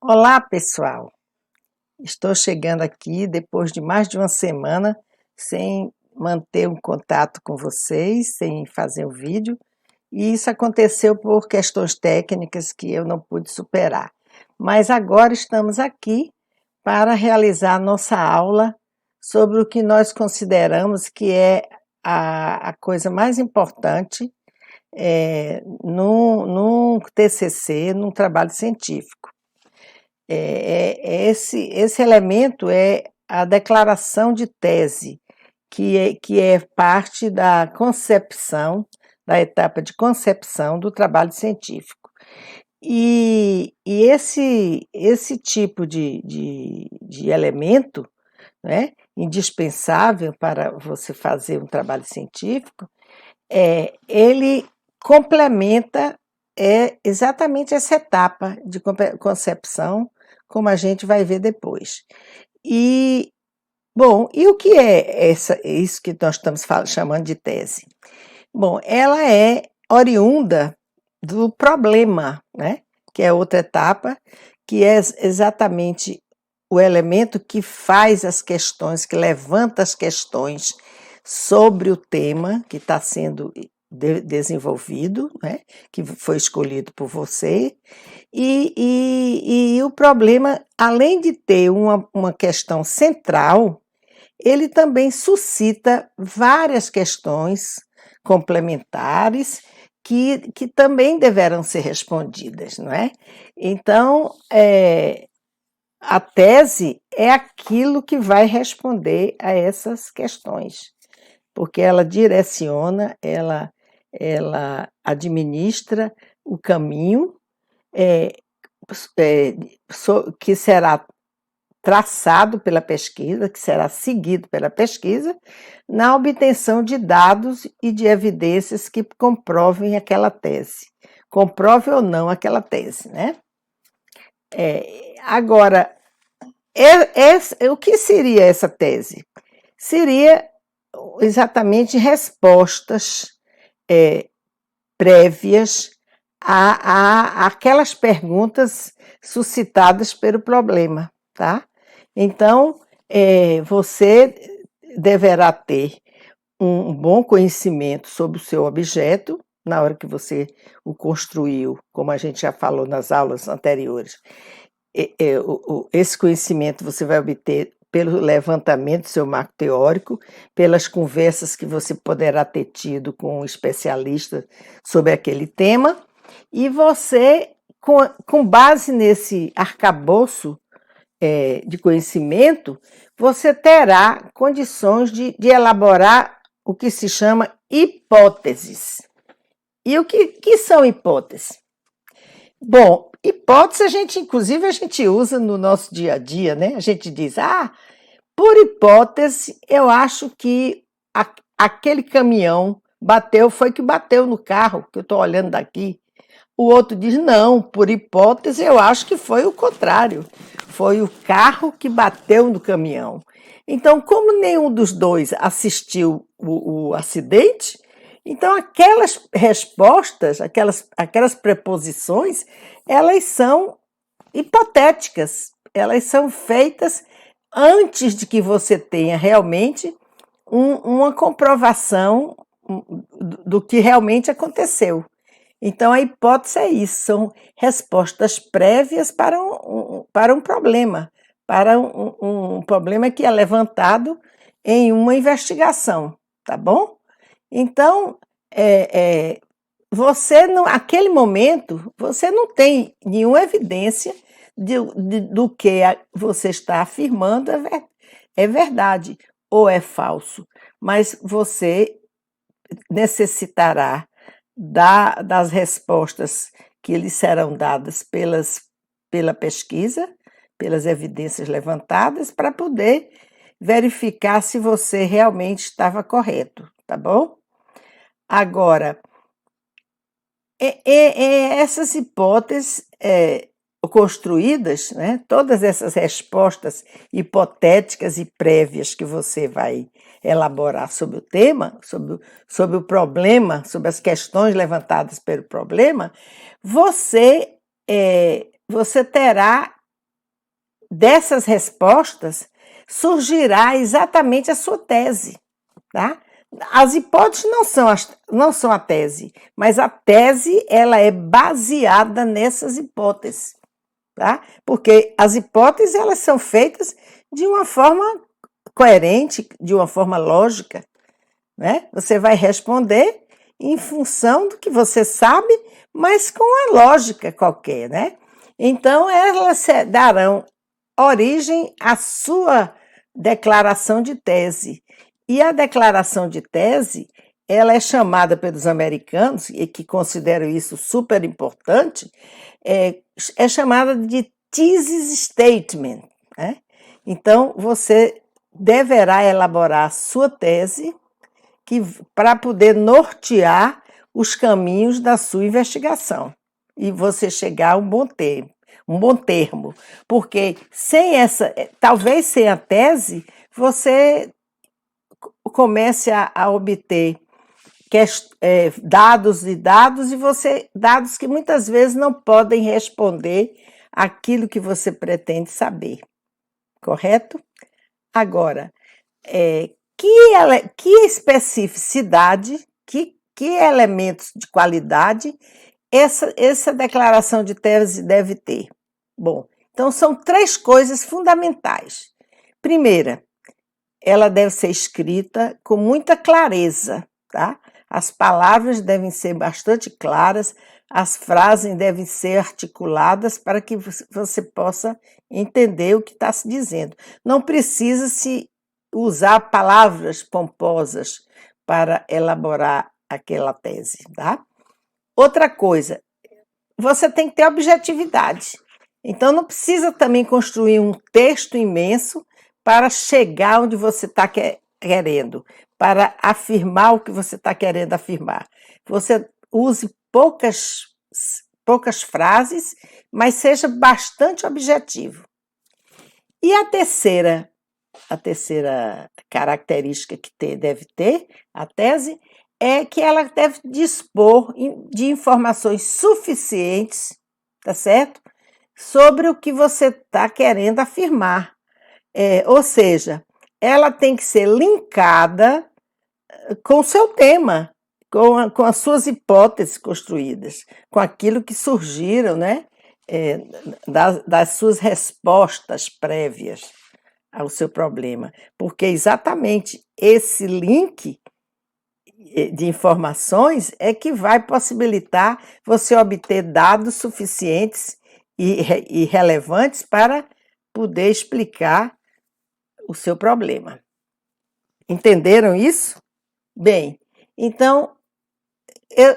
Olá, pessoal! Estou chegando aqui depois de mais de uma semana sem manter um contato com vocês, sem fazer o vídeo, e isso aconteceu por questões técnicas que eu não pude superar. Mas agora estamos aqui para realizar nossa aula sobre o que nós consideramos que é a coisa mais importante num TCC, num trabalho científico. Esse elemento é a declaração de tese, que é parte da concepção, da etapa de concepção do trabalho científico. Esse tipo de elemento, né, indispensável para você fazer um trabalho científico, ele complementa exatamente essa etapa de concepção, como a gente vai ver depois. Bom, e o que é isso que nós estamos chamando de tese? Bom, ela é oriunda do problema, né? Que é outra etapa, que é exatamente o elemento que faz as questões, que levanta as questões sobre o tema que está sendo desenvolvido, né? Que foi escolhido por você. E o problema, além de ter uma questão central, ele também suscita várias questões complementares que também deverão ser respondidas, não é? Então, a tese é aquilo que vai responder a essas questões, porque ela direciona, ela administra o caminho que será traçado pela pesquisa, que será seguido pela pesquisa, na obtenção de dados e de evidências que comprovem aquela tese. Comprove ou não aquela tese, né? Agora, o que seria essa tese? Seria exatamente respostas prévias a aquelas perguntas suscitadas pelo problema, tá? Então, você deverá ter um bom conhecimento sobre o seu objeto, na hora que você o construiu, como a gente já falou nas aulas anteriores. Esse conhecimento você vai obter pelo levantamento do seu marco teórico, pelas conversas que você poderá ter tido com um especialista sobre aquele tema, e você, com base nesse arcabouço de conhecimento, você terá condições de elaborar o que se chama hipóteses. E o que são hipóteses? Bom, hipótese inclusive a gente usa no nosso dia a dia, né? A gente diz, por hipótese, eu acho que aquele caminhão foi que bateu no carro, que eu estou olhando daqui. O outro diz, não, por hipótese, eu acho que foi o contrário. Foi o carro que bateu no caminhão. Então, como nenhum dos dois assistiu o acidente, então aquelas respostas, aquelas preposições, elas são hipotéticas, elas são feitas antes de que você tenha realmente uma comprovação do que realmente aconteceu. Então, a hipótese é isso, são respostas prévias para um problema, para um problema que é levantado em uma investigação, tá bom? Então, você, naquele momento, você não tem nenhuma evidência do que você está afirmando é verdade ou é falso, mas você necessitará das respostas que lhe serão dadas pela pesquisa, pelas evidências levantadas, para poder verificar se você realmente estava correto, tá bom? Agora, essas hipóteses construídas, né, todas essas respostas hipotéticas e prévias que você vai elaborar sobre o tema, sobre o problema, sobre as questões levantadas pelo problema, você terá dessas respostas surgirá exatamente a sua tese, tá? As hipóteses não são a tese, mas a tese ela é baseada nessas hipóteses, tá? Porque as hipóteses elas são feitas de uma forma coerente, de uma forma lógica, né? Você vai responder em função do que você sabe, mas com uma lógica qualquer, né? Então, elas darão origem à sua declaração de tese. E a declaração de tese, ela é chamada pelos americanos, e que consideram isso super importante, é chamada de thesis statement, né? Então, você deverá elaborar a sua tese para poder nortear os caminhos da sua investigação e você chegar a um bom termo, porque talvez sem a tese, você comece a obter dados e dados dados que muitas vezes não podem responder aquilo que você pretende saber, correto? Agora, que especificidade, que elementos de qualidade essa declaração de tese deve ter? Bom, então são 3 coisas fundamentais. Primeira, ela deve ser escrita com muita clareza, tá? As palavras devem ser bastante claras, as frases devem ser articuladas para que você possa entender o que está se dizendo. Não precisa se usar palavras pomposas para elaborar aquela tese, tá? Outra coisa, você tem que ter objetividade. Então, não precisa também construir um texto imenso para chegar onde você está querendo, para afirmar o que você está querendo afirmar. Você use poucas frases, mas seja bastante objetivo. E a terceira característica que deve ter a tese é que ela deve dispor de informações suficientes, tá certo? Sobre o que você está querendo afirmar. Ou seja, ela tem que ser linkada com o seu tema, com as suas hipóteses construídas, com aquilo que surgiram, né? Das suas respostas prévias ao seu problema. Porque exatamente esse link de informações é que vai possibilitar você obter dados suficientes e relevantes para poder explicar o seu problema. Entenderam isso? Bem, então,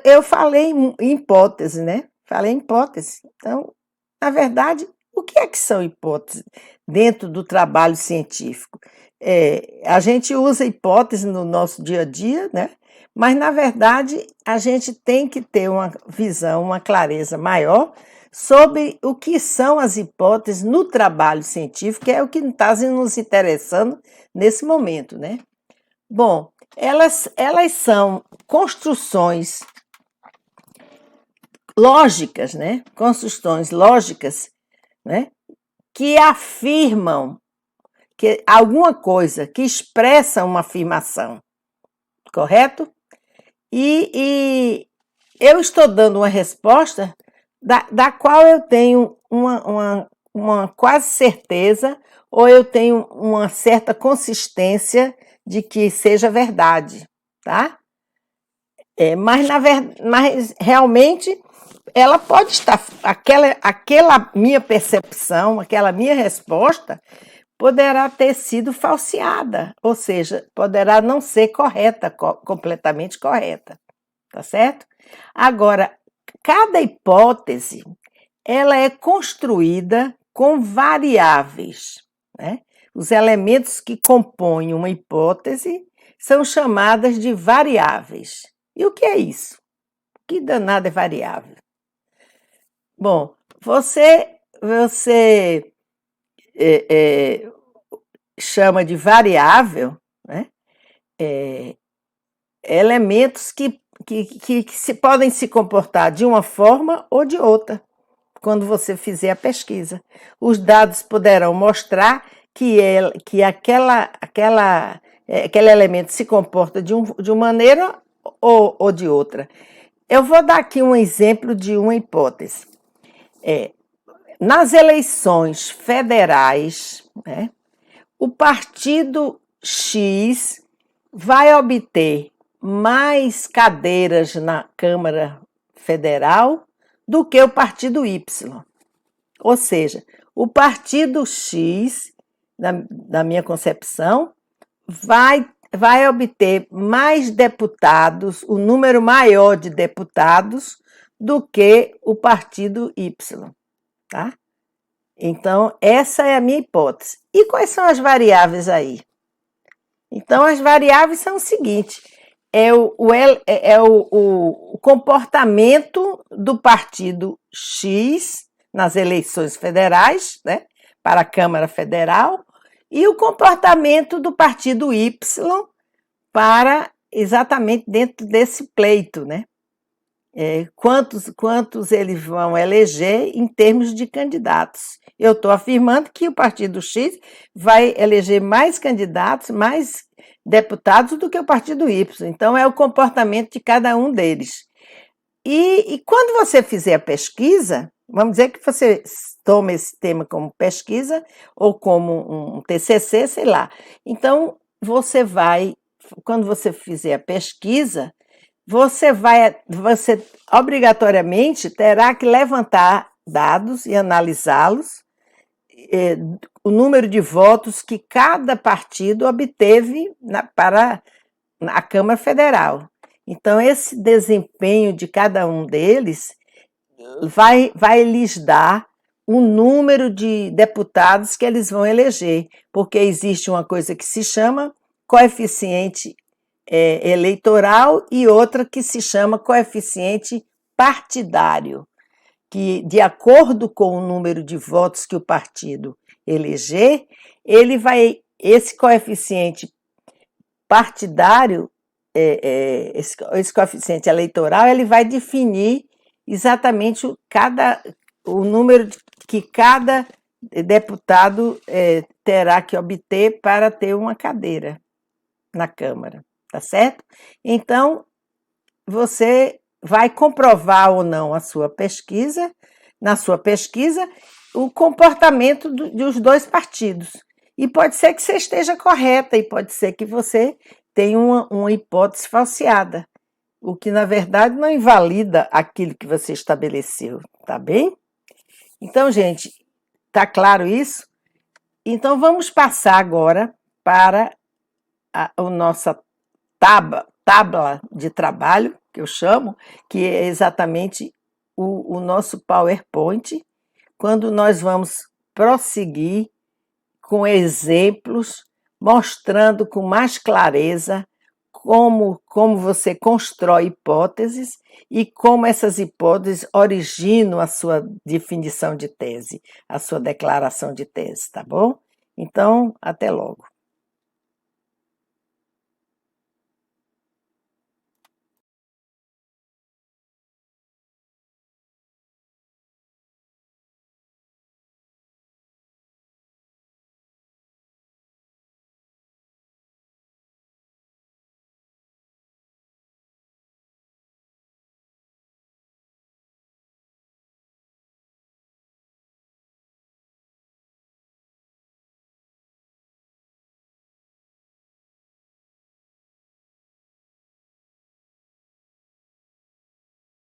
eu falei em hipótese, né? Falei em hipótese. Então, na verdade, o que é que são hipóteses dentro do trabalho científico? A gente usa hipótese no nosso dia a dia, né? Mas, na verdade, a gente tem que ter uma visão, uma clareza maior sobre o que são as hipóteses no trabalho científico, que é o que está nos interessando nesse momento, né? Bom, elas são construções lógicas, né? Construções lógicas, né? Que afirmam que alguma coisa, que expressa uma afirmação, correto? E eu estou dando uma resposta da qual eu tenho uma quase certeza, ou eu tenho uma certa consistência de que seja verdade, tá? Mas realmente ela pode estar, aquela minha percepção, aquela minha resposta, poderá ter sido falseada, ou seja, poderá não ser correta, completamente correta, tá certo? Agora, cada hipótese, ela é construída com variáveis, né? Os elementos que compõem uma hipótese são chamadas de variáveis. E o que é isso? Que danado é variável? Bom, você chama de variável, né? Elementos que podem se comportar de uma forma ou de outra, quando você fizer a pesquisa. Os dados poderão mostrar que aquele elemento se comporta de uma maneira ou de outra. Eu vou dar aqui um exemplo de uma hipótese. Nas eleições federais, né, o partido X vai obter mais cadeiras na Câmara Federal do que o partido Y. Ou seja, o partido X, na minha concepção, vai obter mais deputados, o número maior de deputados, do que o partido Y. Tá? Então, essa é a minha hipótese. E quais são as variáveis aí? Então, as variáveis são o seguinte: o comportamento do partido X nas eleições federais, né, para a Câmara Federal, e o comportamento do partido Y para exatamente dentro desse pleito, né? Quantos eles vão eleger em termos de candidatos. Eu estou afirmando que o partido X vai eleger mais candidatos, mais deputados do que o partido Y. Então, é o comportamento de cada um deles. E quando você fizer a pesquisa, vamos dizer que você toma esse tema como pesquisa ou como um TCC, sei lá. Então, quando você fizer a pesquisa, você obrigatoriamente terá que levantar dados e analisá-los, o número de votos que cada partido obteve para a Câmara Federal. Então, esse desempenho de cada um deles vai lhes dar o número de deputados que eles vão eleger, porque existe uma coisa que se chama coeficiente eleitoral e outra que se chama coeficiente partidário, que, de acordo com o número de votos que o partido eleger, esse coeficiente partidário, esse coeficiente eleitoral, ele vai definir exatamente o número que cada deputado terá que obter para ter uma cadeira na Câmara. Tá certo? Então, você vai comprovar ou não na sua pesquisa, o comportamento dos dois partidos. E pode ser que você esteja correta, e pode ser que você tenha uma hipótese falseada, o que, na verdade, não invalida aquilo que você estabeleceu, tá bem? Então, gente, tá claro isso? Então, vamos passar agora para a nossa tábua de trabalho, que eu chamo, que é exatamente o nosso PowerPoint, quando nós vamos prosseguir com exemplos, mostrando com mais clareza como você constrói hipóteses e como essas hipóteses originam a sua definição de tese, a sua declaração de tese, tá bom? Então, até logo.